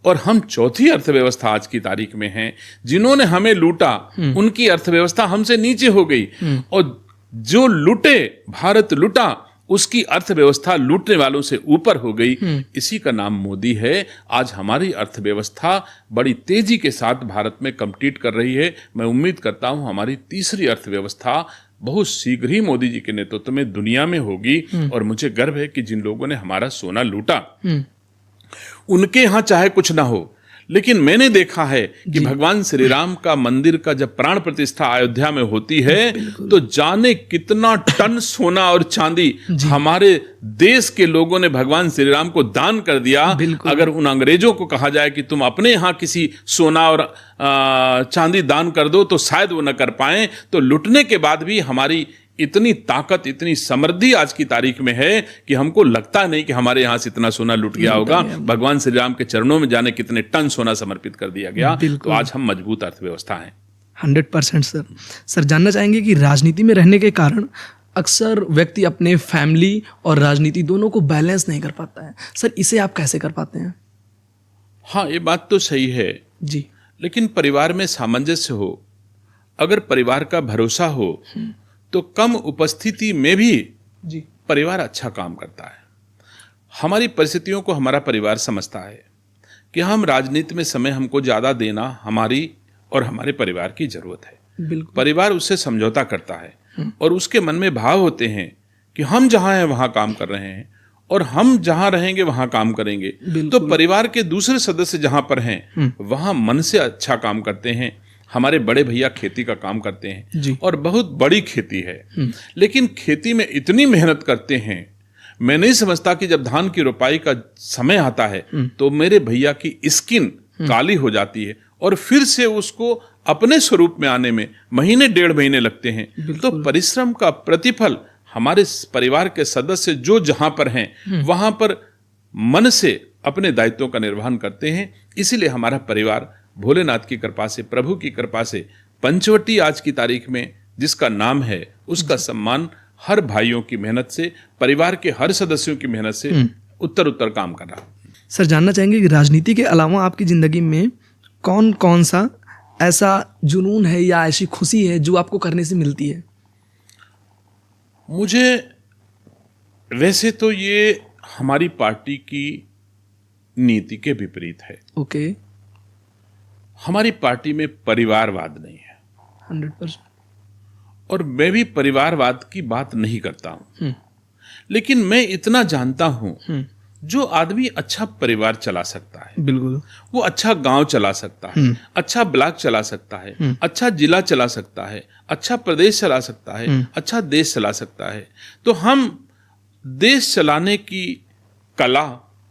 और हम चौथी अर्थव्यवस्था आज की तारीख में हैं। जिन्होंने हमें लूटा उनकी अर्थव्यवस्था हमसे नीचे हो गई, और जो लूटे, भारत लूटा, उसकी अर्थव्यवस्था लूटने वालों से ऊपर हो गई। इसी का नाम मोदी है। आज हमारी अर्थव्यवस्था बड़ी तेजी के साथ भारत में कम्पीट कर रही है। मैं उम्मीद करता हूं हमारी तीसरी अर्थव्यवस्था बहुत शीघ्र ही मोदी जी के नेतृत्व में दुनिया में होगी। और मुझे गर्व है कि जिन लोगों ने हमारा सोना लूटा, उनके यहां चाहे कुछ ना हो, लेकिन मैंने देखा है कि भगवान श्री राम का मंदिर का जब प्राण प्रतिष्ठा अयोध्या में होती है, तो जाने कितना टन सोना और चांदी हमारे देश के लोगों ने भगवान श्री राम को दान कर दिया। अगर उन अंग्रेजों को कहा जाए कि तुम अपने यहाँ किसी सोना और चांदी दान कर दो, तो शायद वो न कर पाए। तो लुटने के बाद भी हमारी इतनी ताकत, इतनी समृद्धि आज की तारीख में है कि हमको लगता नहीं कि हमारे यहाँ से इतना सोना लुट गया होगा। भगवान श्री राम के चरणों में जाने कितने टन सोना समर्पित कर दिया गया। तो आज हम मजबूत अर्थव्यवस्था हैं। 100% सर जानना चाहेंगे कि राजनीति में रहने के कारण अक्सर व्यक्ति अपने फैमिली और राजनीति दोनों को बैलेंस नहीं कर पाता है। सर, इसे आप कैसे कर पाते हैं? हाँ, ये बात तो सही है जी, लेकिन परिवार में सामंजस्य हो, अगर परिवार का भरोसा हो, तो कम उपस्थिति में भी परिवार अच्छा काम करता है। हमारी परिस्थितियों को हमारा परिवार समझता है कि हम राजनीति में समय हमको ज़्यादा देना हमारी और हमारे परिवार की जरूरत है। परिवार उससे समझौता करता है और उसके मन में भाव होते हैं कि हम जहाँ हैं वहाँ काम कर रहे हैं और हम जहाँ रहेंगे वहाँ काम करेंगे। तो परिवार के दूसरे सदस्य जहाँ पर हैं वहाँ मन से अच्छा काम करते हैं। हमारे बड़े भैया खेती का काम करते हैं और बहुत बड़ी खेती है, लेकिन खेती में इतनी मेहनत करते हैं, मैं नहीं समझता कि जब धान की रोपाई का समय आता है तो मेरे भैया की स्किन काली हो जाती है और फिर से उसको अपने स्वरूप में आने में महीने 1.5 महीने लगते हैं। तो परिश्रम का प्रतिफल हमारे परिवार के सदस्य जो जहां पर हैं वहां पर मन से अपने दायित्वों का निर्वहन करते हैं। इसीलिए हमारा परिवार भोलेनाथ की कृपा से, प्रभु की कृपा से, पंचवटी आज की तारीख में जिसका नाम है, उसका सम्मान हर भाइयों की मेहनत से, परिवार के हर सदस्यों की मेहनत से उत्तर काम कर रहा। सर, जानना चाहेंगे कि राजनीति के अलावा आपकी जिंदगी में कौन कौन सा ऐसा जुनून है या ऐसी खुशी है जो आपको करने से मिलती है? मुझे वैसे तो ये हमारी पार्टी की नीति के विपरीत है। ओके। हमारी पार्टी में परिवारवाद नहीं है। 100%। और मैं भी परिवारवाद की बात नहीं करता हूं, लेकिन मैं इतना जानता हूं, जो आदमी अच्छा परिवार चला सकता है, बिल्कुल, वो अच्छा गांव चला सकता है, अच्छा ब्लॉक चला सकता है, अच्छा जिला चला सकता है, अच्छा प्रदेश चला सकता है, अच्छा देश चला सकता है। तो हम देश चलाने की कला,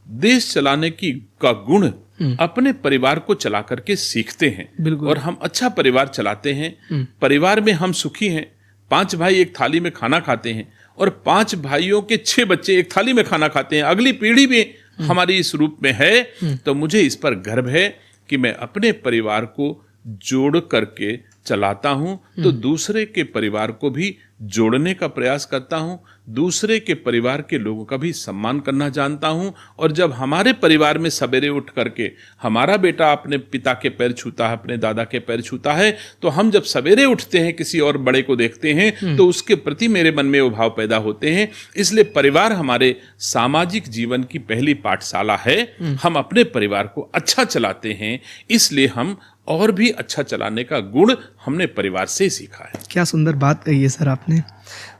देश चलाने की का गुण अपने परिवार को चला करके सीखते हैं और हम अच्छा परिवार चलाते हैं। परिवार में हम सुखी हैं। 5 भाई एक थाली में खाना खाते हैं और 5 भाइयों के 6 बच्चे एक थाली में खाना खाते हैं। अगली पीढ़ी भी हमारी इस रूप में है। तो मुझे इस पर गर्व है कि मैं अपने परिवार को जोड़ करके चलाता हूं, तो दूसरे के परिवार को भी जोड़ने का प्रयास करता हूं, दूसरे के परिवार के लोगों का भी सम्मान करना जानता हूं। और जब हमारे परिवार में सवेरे उठ करके हमारा बेटा अपने पिता के पैर छूता है, अपने दादा के पैर छूता है, तो हम जब सवेरे उठते हैं किसी और बड़े को देखते हैं तो उसके प्रति मेरे मन में वो भाव पैदा होते हैं। इसलिए परिवार हमारे सामाजिक जीवन की पहली पाठशाला है। हम अपने परिवार को अच्छा चलाते हैं, इसलिए हम और भी अच्छा चलाने का गुण हमने परिवार से सीखा है। क्या सुंदर बात कही है सर आपने।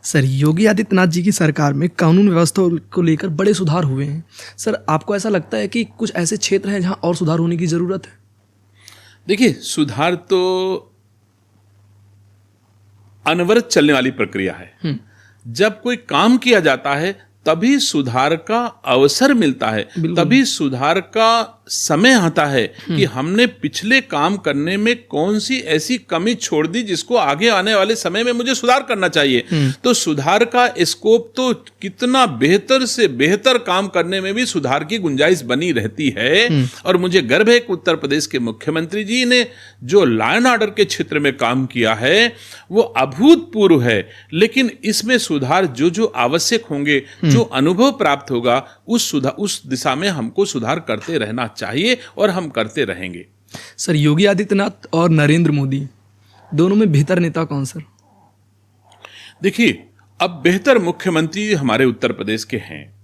सर, योगी आदित्यनाथ जी की सरकार में कानून व्यवस्था को लेकर बड़े सुधार हुए हैं। सर, आपको ऐसा लगता है कि कुछ ऐसे क्षेत्र हैं जहां और सुधार होने की जरूरत है? देखिए, सुधार तो अनवरत चलने वाली प्रक्रिया है। जब कोई काम किया जाता है तभी सुधार का अवसर मिलता है, तभी सुधार का समय आता है कि हमने पिछले काम करने में कौन सी ऐसी कमी छोड़ दी जिसको आगे आने वाले समय में मुझे सुधार करना चाहिए। तो सुधार का स्कोप तो कितना बेहतर से बेहतर काम करने में भी सुधार की गुंजाइश बनी रहती है। और मुझे गर्व है कि उत्तर प्रदेश के मुख्यमंत्री जी ने जो लॉ एंड ऑर्डर के क्षेत्र में काम किया है वो अभूतपूर्व है। लेकिन इसमें सुधार जो आवश्यक होंगे जो अनुभव प्राप्त होगा उस दिशा में हमको सुधार करते रहना चाहिए और हम करते रहेंगे। सर, योगी आदित्यनाथ और नरेंद्र मोदी दोनों में बेहतर नेता कौन सर? देखिए, अब बेहतर मुख्यमंत्री हमारे उत्तर प्रदेश के हैं